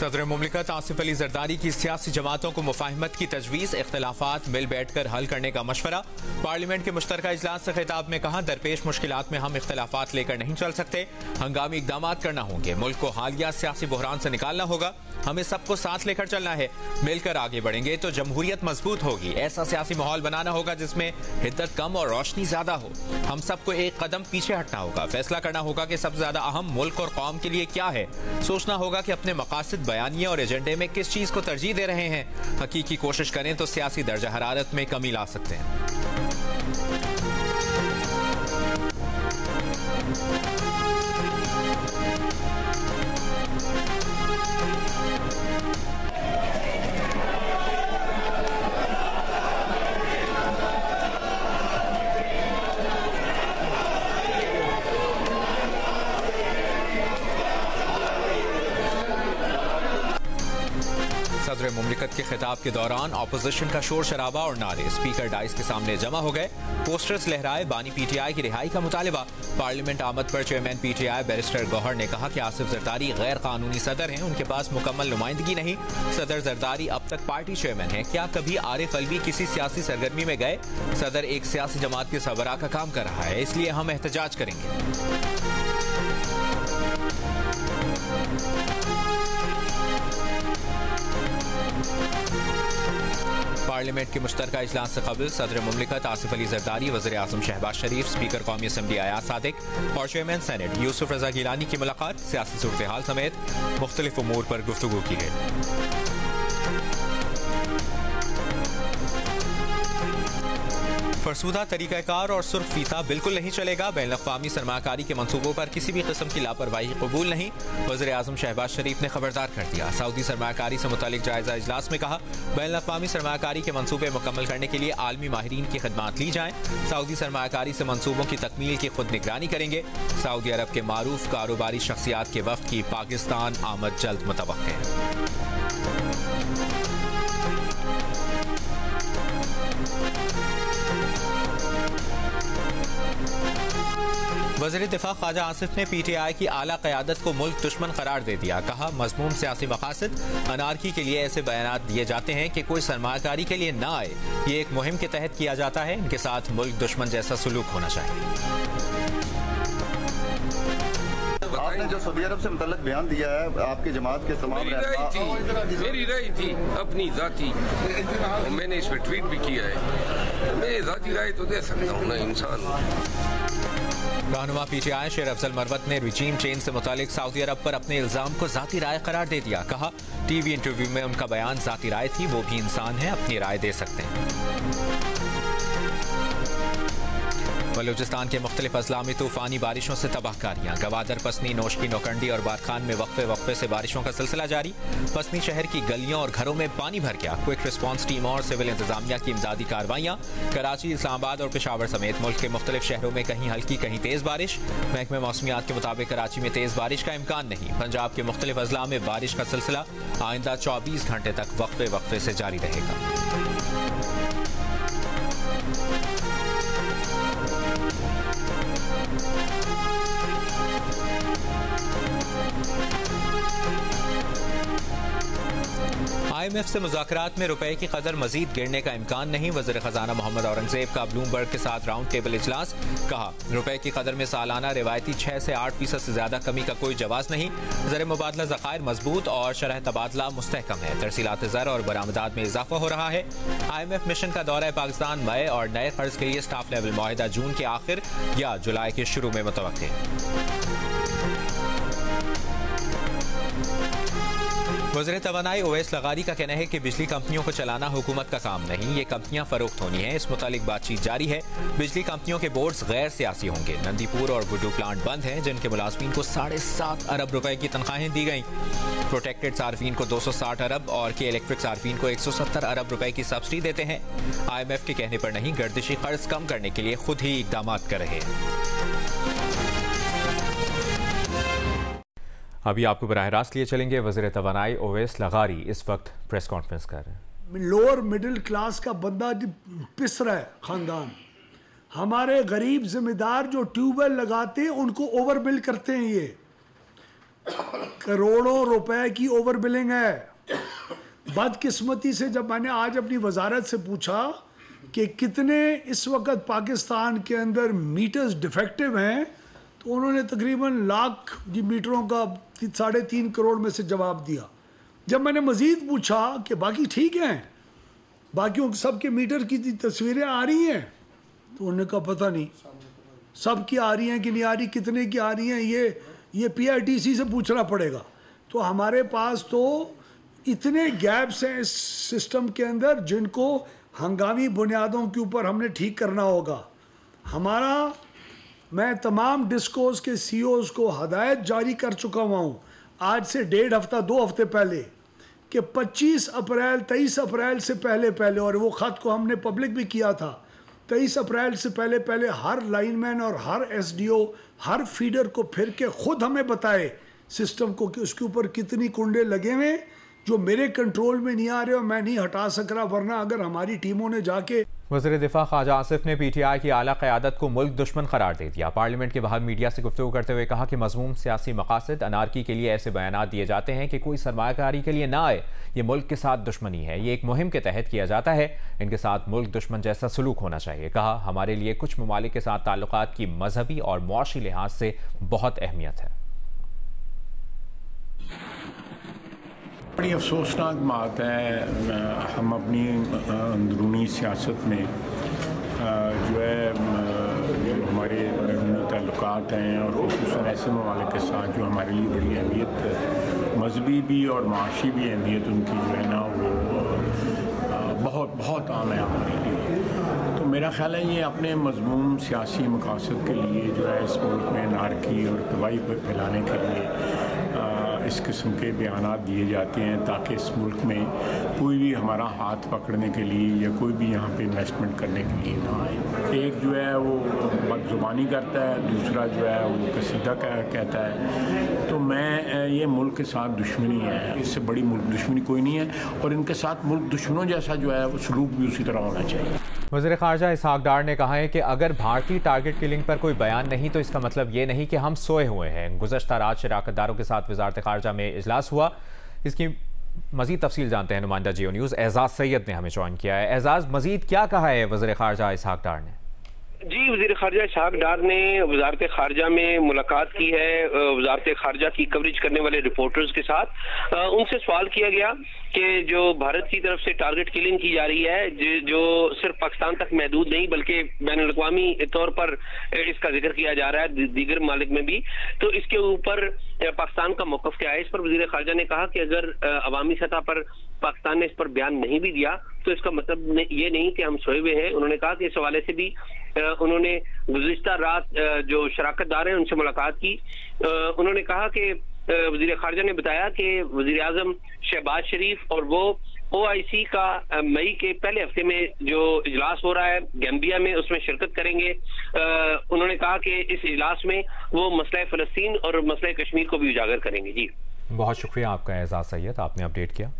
सदर मुमलिकत आसिफ अली जरदारी की सियासी जमातों को मुफाहिमत की तजवीज़, इख्तिलाफात मिल बैठ कर हल करने का मशवरा। पार्लियामेंट के मुश्तरका इजलास से खिताब में कहा, दरपेश मुश्किलात में हम इख्तिलाफात लेकर नहीं चल सकते, हंगामी इकदाम करना होंगे। मुल्क को हालिया सियासी बहरान से निकालना होगा, हमें सबको साथ लेकर चलना है। मिलकर आगे बढ़ेंगे तो जमहूरियत मजबूत होगी। ऐसा सियासी माहौल बनाना होगा जिसमें हिद्दत कम और रोशनी ज्यादा हो। हम सबको एक कदम पीछे हटना होगा, फैसला करना होगा कि सबसे ज्यादा अहम मुल्क और कौम के लिए क्या है। सोचना होगा कि अपने मकासद, बयानिया और एजेंडे में किस चीज को तरजीह दे रहे हैं। हकीकी कोशिश करें तो सियासी दर्जा हरारत में कमी ला सकते हैं। सदर मुमलिकत के खिताब के दौरान अपोजिशन का शोर शराबा और नारे स्पीकर डाइस के सामने जमा हो गए। पोस्टर्स लहराए, बानी पीटीआई की रिहाई का मुतालिबा। पार्लियामेंट आमद पर चेयरमैन पीटीआई बैरिस्टर गौहर ने कहा कि आसिफ जरदारी गैर कानूनी सदर हैं, उनके पास मुकम्मल नुमाइंदगी नहीं। सदर जरदारी अब तक पार्टी चेयरमैन है, क्या कभी आरिफ अलवी किसी सियासी सरगर्मी में गए? सदर एक सियासी जमात के सरबराह का काम कर रहा है, इसलिए हम एहतजाज करेंगे। पार्लियामेंट के मुश्तरका इजलास से कबल सदर मुमलिकत आसिफ अली जरदारी, वज़ीर आज़म शहबाज शरीफ, स्पीकर कौमी असम्बली अयाज सादिक और चेयरमैन सेनेट यूसुफ रजा गिलानी की मुलाकात। सियासी सूरत हाल समेत मुख्तलिफ उमूर पर गुफ्तगू की गई। फरसूदा तरीक़ाकार और सुर्ख फीता बिल्कुल नहीं चलेगा। बैनुल-अक़वामी सरमाकारी के मंसूबों पर किसी भी किस्म की लापरवाही कबूल नहीं। वज़ीर आज़म शहबाज शरीफ ने खबरदार कर दिया। सऊदी सरमाकारी से मुतालिक जायजा इजलास में कहा, बैनुल-अक़वामी सरमाकारी के मंसूबे मुकम्मल करने के लिए आलमी माहिरीन की खिदमात ली जाएं। सऊदी सरमाकारी से मंसूबों की तकमील की खुद निगरानी करेंगे। सऊदी अरब के मारूफ कारोबारी शख्सियात के वफ़द की पाकिस्तान आमद जल्द मुतवक्किल है। वज़ीर दिफा ख्वाजा आसिफ ने पीटीआई की आला क़यादत को मुल्क दुश्मन करार दे दिया। कहा, मज़मूम सियासी मकासद अनारकी के लिए ऐसे बयानात दिए जाते हैं कि कोई सरमाकारी के लिए ना आए। ये एक मुहिम के तहत किया जाता है, इनके साथ मुल्क दुश्मन जैसा सलूक होना चाहिए। आपने जो सऊदी अरब से मुतल्लिक बयान दिया है, आपकी जमात के तमाम मेरी राय थी अपनी जाती, मैंने इस पर ट्वीट भी किया है। मेरी जाती राय तो दे सकता हूँ ना इंसान। रहनुमा पीटीआई शेर अफजल मरवत ने रिजीम चेंज से मुतालिक सऊदी अरब पर अपने इल्जाम को जाती राय करार दे दिया। कहा, टीवी इंटरव्यू में उनका बयान जाती राय थी, वो भी इंसान है, अपनी राय दे सकते हैं। बलूचिस्तान के मुख्तलिफ अजला में तूफानी बारिशों से तबाहकारियाँ। गवादर, पसनी, नोशकी, नौकंडी और बारखान में वक्फे से बारिशों का सिलसिला जारी। पसनी शहर की गलियों और घरों में पानी भर गया। क्विक रिस्पांस टीम और सिविल इंतजामिया की इमदादी कार्रवाइयाँ। कराची, इस्लामाबाद और पेशावर समेत मुल्क के मुख्तलिफ शहरों में कहीं हल्की कहीं तेज बारिश। महकमे मौसमियात के मुताबिक कराची में तेज बारिश का इम्कान नहीं। पंजाब के मुख्तलिफ अजला में बारिश का सिलसिला आइंदा 24 घंटे तक वक्फे से जारी रहेगा। IMF से मुज़ाकरात में रुपए की कदर मजीद गिरने का इम्कान नहीं। वज़ीर खजाना मोहम्मद औरंगजेब का ब्लूमबर्ग के साथ राउंड टेबल इजलास। कहा, रुपए की कदर में सालाना रिवायती 6 से 8% से ज्यादा कमी का कोई जवाज नहीं। ज़र मुबादला ज़खायर मजबूत और शरह तबादला मुस्तहकम है। तरसीलात ज़र और बरामदात में इजाफा हो रहा है। IMF मिशन का दौरा पाकिस्तान मई और नए कर्ज के लिए स्टाफ लेवल मुआहिदा जून के आखिर या जुलाई के शुरू में मुतवक्किल है। वज़ीर तवानाई ओवैस लगारी का कहना है कि बिजली कंपनियों को चलाना हुकूमत का काम नहीं, ये कंपनियां फरोख्त होनी है। इस मुतालिक बातचीत जारी है। बिजली कंपनियों के बोर्ड्स गैर सियासी होंगे। नंदीपुर और गुड्डू प्लांट बंद हैं, जिनके मुलाजमीन को 7.5 अरब रुपए की तनख्वाहें दी गई। प्रोटेक्टेड सार्फिन को 260 अरब और के इलेक्ट्रिक सार्फिन को 170 अरब रुपए की सब्सिडी देते हैं। IMF के कहने पर नहीं, गर्दिशी कर्ज कम करने के लिए खुद ही इकदाम कर रहे हैं। अभी आपको बराह रास्त लिए चलेंगे। वज़ीर तवानाई ओवैस लगारी इस वक्त प्रेस कॉन्फ्रेंस कर रहे हैं। लोअर मिडिल क्लास का बंदा पिस रहा है खानदान। हमारे गरीब जिम्मेदार जो ट्यूबवेल लगाते हैं उनको ओवर बिल करते हैं। ये करोड़ों रुपए की ओवर बिलिंग है। बदकिस्मती से जब मैंने आज अपनी वजारत से पूछा कि कितने इस वक्त पाकिस्तान के अंदर मीटर्स डिफेक्टिव हैं, तो उन्होंने तकरीबन लाख मीटरों का 3.5 करोड़ में से जवाब दिया। जब मैंने मज़ीद पूछा कि बाकी ठीक हैं, बाकियों सबके मीटर की तस्वीरें आ रही हैं, तो उन्होंने कहा पता नहीं सब की आ रही हैं कि नहीं आ रही, कितने की आ रही हैं, ये PRTC से पूछना पड़ेगा। तो हमारे पास तो इतने गैप्स हैं इस सिस्टम के अंदर जिनको हंगामी बुनियादों के ऊपर हमने ठीक करना होगा। मैं तमाम डिस्कोस के CEOs को हदायत जारी कर चुका हुआ हूँ आज से 1.5 हफ्ता 2 हफ्ते पहले कि 25 अप्रैल 23 अप्रैल से पहले और वो ख़त को हमने पब्लिक भी किया था, 23 अप्रैल से पहले हर लाइनमैन और हर SDO हर फीडर को फिर के खुद हमें बताए सिस्टम को कि उसके ऊपर कितनी कुंडे लगे हुए जो मेरे कंट्रोल में नहीं आ रहे और मैं नहीं हटा सक रहा, वरना अगर हमारी टीमों ने जाके। वज़ीर दिफा ख्वाजा आसिफ ने PTI की आला क़यादत को मुल्क दुश्मन करार दे दिया। पार्लियामेंट के बाहर मीडिया से गुफ्तगू करते हुए कहा कि मज़मूम सियासी मकासद अनारकी के लिए ऐसे बयानात दिए जाते हैं कि कोई सरमायाकारी के लिए ना आए। ये मुल्क के साथ दुश्मनी है, ये एक मुहिम के तहत किया जाता है, इनके साथ मुल्क दुश्मन जैसा सलूक होना चाहिए। कहा हमारे लिए कुछ ममालिक के साथ ताल्लुकात की मजहबी और मुआशी लिहाज से बहुत अहमियत है। बड़ी अफसोसनाक बात है, हम अपनी अंदरूनी सियासत में जो है जो हमारे ताल्लुकात हैं और ख़ुसूसन ऐसे ममालिक के साथ जो हमारे लिए बड़ी अहमियत मजहबी भी और माशी भी अहमियत उनकी जो है ना वो बहुत आम है हमारे लिए। तो मेरा ख़्याल है ये अपने मजमूम सियासी मकासद के लिए जो है इस मुल्क में नारकी और तबाही फैलाने के लिए इस किस्म के बयानात दिए जाते हैं ताकि इस मुल्क में कोई भी हमारा हाथ पकड़ने के लिए या कोई भी यहाँ पे इन्वेस्टमेंट करने के लिए ना आए। एक जो है वो बदजुबानी करता है, दूसरा जो है वो कसीदा कहता है। तो मैं ये मुल्क के साथ दुश्मनी है, इससे बड़ी मुल्क दुश्मनी कोई नहीं है और इनके साथ मुल्क दुश्मनों जैसा जो है वो सलूक भी उसी तरह होना चाहिए। वज़ीर ख़ारजा इसहाक डार ने कहा है कि अगर भारतीय टारगेट किलिंग पर कोई बयान नहीं तो इसका मतलब ये नहीं कि हम सोए हुए हैं। गुज़श्ता रात शराकतदारों के साथ वज़ारत ख़ारजा में इजलास हुआ। इसकी मज़ीद तफसील जानते हैं नुमाइंदा जियो न्यूज़ एजाज़ सैयद ने हमें ज्वाइन किया है। एजाज़, मज़ीद क्या कहा है वज़ीर ख़ारजा इसहाक डार ने? जी, वज़ीर ख़ारजा इसहाक डार ने वज़ारत ख़ारजा में मुलाकात की है वज़ारत ख़ारजा की कवरेज करने वाले रिपोर्टर्स के साथ। उनसे सवाल किया गया कि जो भारत की तरफ से टारगेट किलिंग की जा रही है जो सिर्फ पाकिस्तान तक महदूद नहीं बल्कि बैनुल-अक़वामी तौर पर इसका जिक्र किया जा रहा है दीगर ममालिक में भी, तो इसके ऊपर पाकिस्तान का मौक़िफ़ क्या है? इस पर वज़ीर ख़ारजा ने कहा कि अगर अवामी सतह पर पाकिस्तान ने इस पर बयान नहीं भी दिया तो इसका मतलब ये नहीं कि हम सोए हुए हैं। उन्होंने कहा कि इस हवाले से भी उन्होंने गुज़िश्ता रात जो शराकतदार हैं उनसे मुलाकात की। उन्होंने कहा कि वज़ीर ख़ारजा ने बताया कि वज़ीर आज़म शहबाज शरीफ और वो OIC का मई के पहले हफ्ते में जो इजलास हो रहा है गैम्बिया में उसमें शिरकत करेंगे। उन्होंने कहा कि इस इजलास में वो मसला फ़लस्तीन और मसला कश्मीर को भी उजागर करेंगे। जी, बहुत शुक्रिया आपका एजाज़ सैयद, आपने अपडेट किया।